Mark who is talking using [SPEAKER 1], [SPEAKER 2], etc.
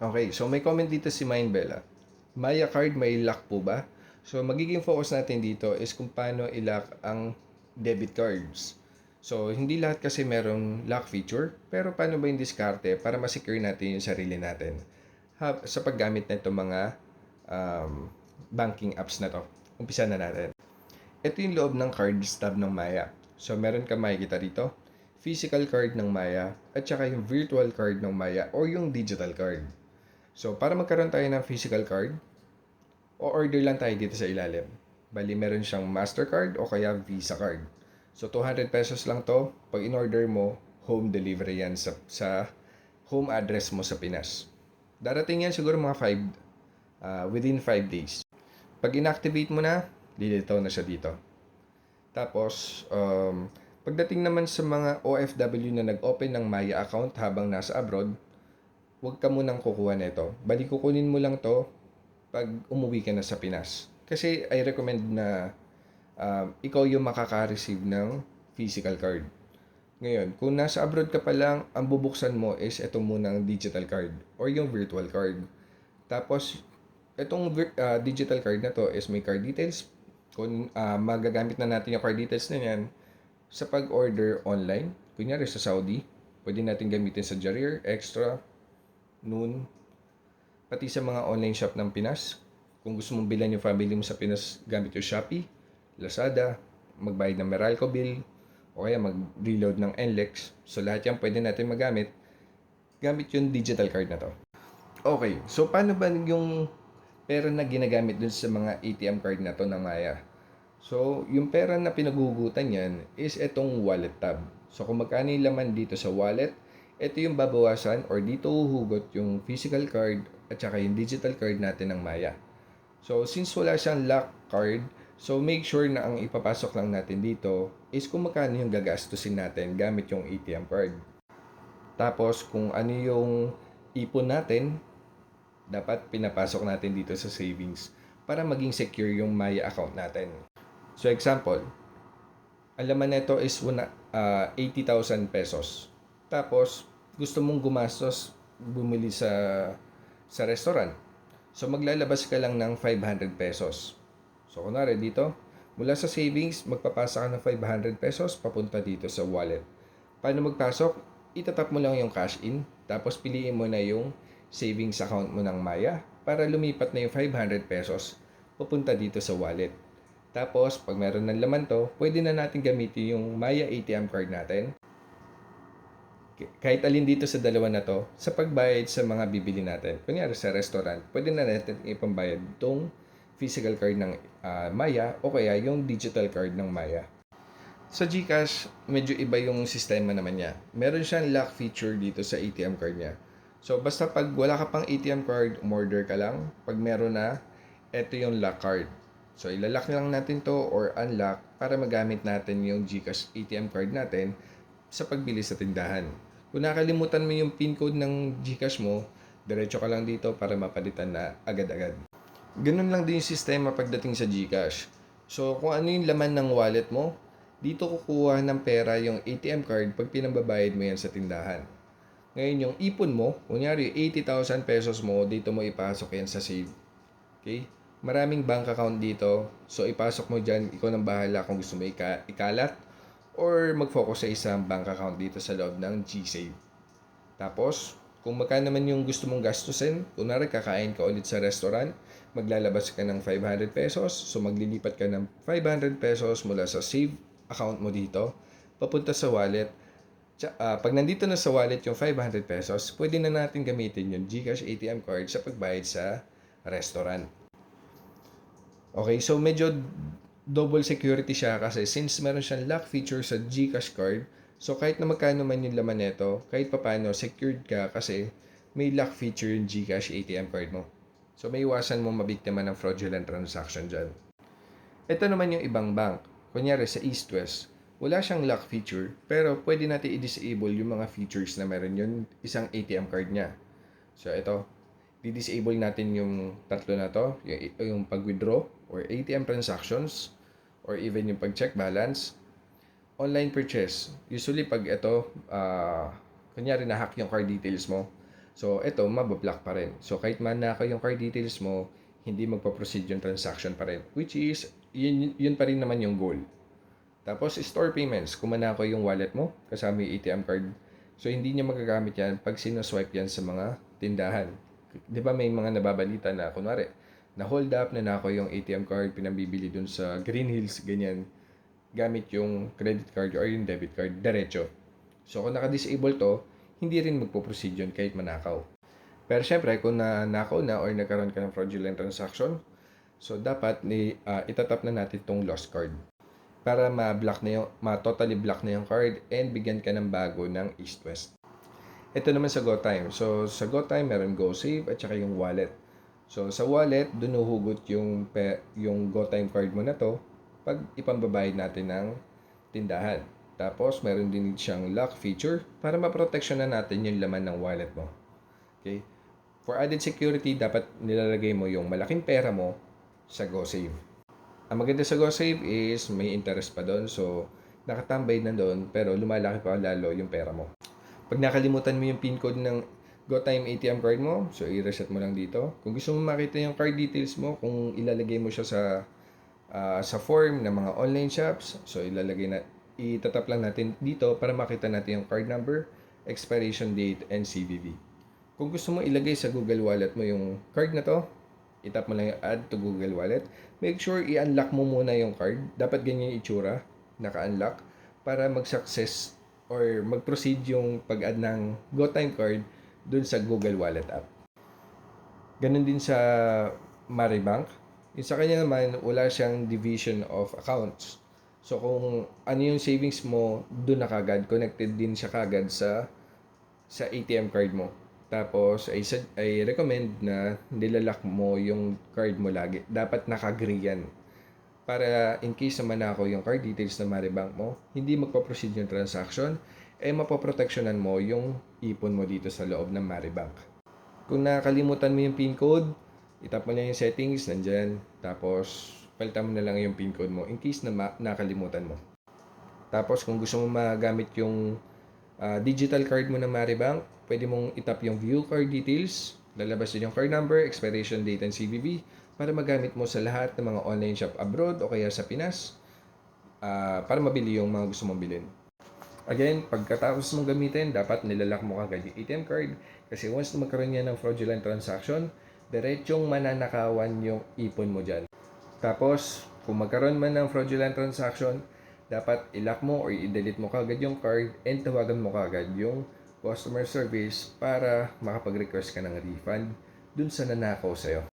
[SPEAKER 1] Okay, so may comment dito si Mindbella. Maya card may lock po ba? So magiging focus natin dito is kung paano i-lock ang debit cards. So hindi lahat kasi merong lock feature, pero paano ba yung diskarte para ma-secure natin yung sarili natin sa paggamit na itong mga um, banking apps na to. Umpisa na natin. Ito yung loob ng cards tab ng Maya. So meron ka makikita rito, physical card ng Maya at saka yung virtual card ng Maya or yung digital card. So, para magkaroon tayo ng physical card, o-order lang tayo dito sa ilalim. Bali, meron siyang Mastercard o kaya Visa card. So, 200 pesos lang to. Pag in-order mo, home delivery yan sa home address mo sa Pinas. Darating yan siguro mga within 5 days. Pag inactivate mo na, lilitaw na siya dito. Tapos, pagdating naman sa mga OFW na nag-open ng Maya account habang nasa abroad, huwag ka munang kukuha nito. Bali, kukunin mo lang to pag umuwi ka na sa Pinas. Kasi I recommend na ikaw yung makaka-receive ng physical card. Ngayon, kung nasa abroad ka pa lang, ang bubuksan mo is ito munang digital card or yung virtual card. Tapos, itong digital card na to is may card details. Kung magagamit na natin yung card details na yan sa pag-order online, kunyari sa Saudi, pwede natin gamitin sa Jarir, Extra, Noon, pati sa mga online shop ng Pinas. Kung gusto mong bilan yung family mo sa Pinas gamit yung Shopee, Lazada, magbayad ng Meralco bill, o kaya mag-reload ng NLEX. So lahat yan pwede natin magamit gamit yung digital card na to. Okay, so paano ba yung pera na ginagamit dun sa mga ATM card na to ng Maya? So, yung pera na pinagugutan yan is itong wallet tab. So, kung magkano yung laman dito sa wallet, ito yung babawasan or dito uhugot yung physical card at saka yung digital card natin ng Maya. So, since wala siyang lock card, so make sure na ang ipapasok lang natin dito is kung magkano yung gagastusin natin gamit yung ATM card. Tapos, kung ano yung ipon natin, dapat pinapasok natin dito sa savings para maging secure yung Maya account natin. So, example, ang laman nito is 80,000 pesos. Tapos, gusto mong gumastos, bumili sa restaurant. So, maglalabas ka lang ng 500 pesos. So, kunwari dito, mula sa savings, magpapasa ka ng 500 pesos papunta dito sa wallet. Paano magpasok? Itatap mo lang yung cash in, tapos piliin mo na yung savings account mo ng Maya para lumipat na yung 500 pesos papunta dito sa wallet. Tapos, pag meron ng laman to, pwede na natin gamitin yung Maya ATM card natin. Kahit alin dito sa dalawa na to, sa pagbayad sa mga bibili natin. Kunyari sa restaurant, pwede na natin ipambayad itong physical card ng Maya o kaya yung digital card ng Maya. Sa GCash, medyo iba yung sistema naman niya. Meron siyang lock feature dito sa ATM card niya. So, basta pag wala ka pang ATM card, umorder ka lang. Pag meron na, ito yung lock card. So, ilalak lang natin to or unlock para magamit natin yung GCash ATM card natin sa pagbili sa tindahan. Kung nakalimutan mo yung PIN code ng GCash mo, diretso ka lang dito para mapalitan na agad-agad. Ganun lang din yung sistema pagdating sa GCash. So, kung ano yung laman ng wallet mo, dito kukuha ng pera yung ATM card pag pinambabayad mo yan sa tindahan. Ngayon, yung ipon mo, kunyari 80,000 pesos mo, dito mo ipasok yan sa save. Okay? Maraming bank account dito. So, ipasok mo dyan. Ikaw nang bahala kung gusto mo ikalat or mag-focus sa isang bank account dito sa loob ng GSave. Tapos, kung magkano naman yung gusto mong gastusin, kunwari kakain ka ulit sa restaurant, maglalabas ka ng 500 pesos. So, maglilipat ka ng 500 pesos mula sa save account mo dito, papunta sa wallet. Pag nandito na sa wallet yung 500 pesos, pwede na natin gamitin yung GCash ATM card sa pagbayad sa restaurant. Okay, so medyo double security siya kasi since meron siyang lock feature sa GCash card, so kahit na magkano man yung laman nito, kahit papaano secured ka kasi may lock feature yung GCash ATM card mo. So may iwasan mo mabiktima ng fraudulent transaction dyan. Ito naman yung ibang bank. Kunyari sa East West, wala siyang lock feature pero pwede natin i-disable yung mga features na meron yung isang ATM card niya. So ito, di-disable natin yung tatlo na to, yung pag-withdraw or ATM transactions or even yung pag-check balance. Online purchase, usually pag ito, kunyari na-hack yung card details mo, So, ito, mabablock pa rin. So, kahit manakaw yung card details mo, hindi magpa-proceed yung transaction pa rin. Which is, yun pa rin naman yung goal. Tapos, store payments. Kung manakaw yung wallet mo, kasama yung ATM card. So, hindi niya magagamit yan pag sinuswipe yan sa mga tindahan. Di ba may mga nababalita na, kunwari, na hold up, na nakaw yung ATM card, pinambibili dun sa Green Hills, ganyan, gamit yung credit card or yung debit card, diretso. So, kung naka-disable to, hindi rin magpo-proceed yun kahit manakaw. Pero syempre, kung nanakaw na or nagkaroon ka ng fraudulent transaction, so dapat itatap na natin tong lost card para ma-block na yung, ma-totally block na yung card and bigyan ka ng bago ng East-West. Ito naman sa GoTime. So, sa GoTime, meron GoSave at saka yung wallet. So, sa wallet, dun uhugot yung GoTime card mo na to pag ipambabayad natin ng tindahan. Tapos, meron din siyang lock feature para ma-protection na natin yung laman ng wallet mo. Okay? For added security, dapat nilalagay mo yung malaking pera mo sa GoSave. Ang maganda sa GoSave is may interest pa doon. So, nakatambay na doon pero lumalaki pa lalo yung pera mo. Pag nakalimutan mo yung PIN code ng GoTime ATM card mo, so i-reset mo lang dito. Kung gusto mo makita yung card details mo, kung ilalagay mo siya sa form ng mga online shops, so itatap lang natin dito para makita natin yung card number, expiration date, and CVV. Kung gusto mo ilagay sa Google Wallet mo yung card na to, itap mo lang yung add to Google Wallet. Make sure i-unlock mo muna yung card. Dapat ganyan yung itsura, naka-unlock, para mag-success or mag-proceed yung pag-add ng GoTime card dun sa Google Wallet app. Ganun din sa Maribank. Yung sa kanya naman, wala siyang division of accounts. So, kung ano yung savings mo, dun na kagad. Connected din siya kagad sa ATM card mo. Tapos, I recommend na nilalak mo yung card mo lagi. Dapat naka-agree yan. Para in case naman ako yung card details ng Maribank mo, hindi magpa-proceed yung transaction, mapoproteksyonan mo yung ipon mo dito sa loob ng Maribank. Kung nakalimutan mo yung PIN code, itap mo na yung settings, nandyan. Tapos, palitan mo na lang yung PIN code mo in case na nakalimutan mo. Tapos, kung gusto mo magamit yung digital card mo ng Maribank, pwede mong itap yung view card details, lalabas din yung card number, expiration date, and CVV para magamit mo sa lahat ng mga online shop abroad o kaya sa Pinas para mabili yung mga gusto mong bilhin. Again, pagkatapos mong gamitin, dapat nilalak mo kagad yung ATM card kasi once na magkaroon yan ng fraudulent transaction, diretsong mananakawan yung ipon mo dyan. Tapos, kung magkaroon man ng fraudulent transaction, dapat i-lock mo or i-delete mo kagad yung card and tawagan mo kagad yung customer service para makapag-request ka ng refund dun sa nanakaw sa'yo.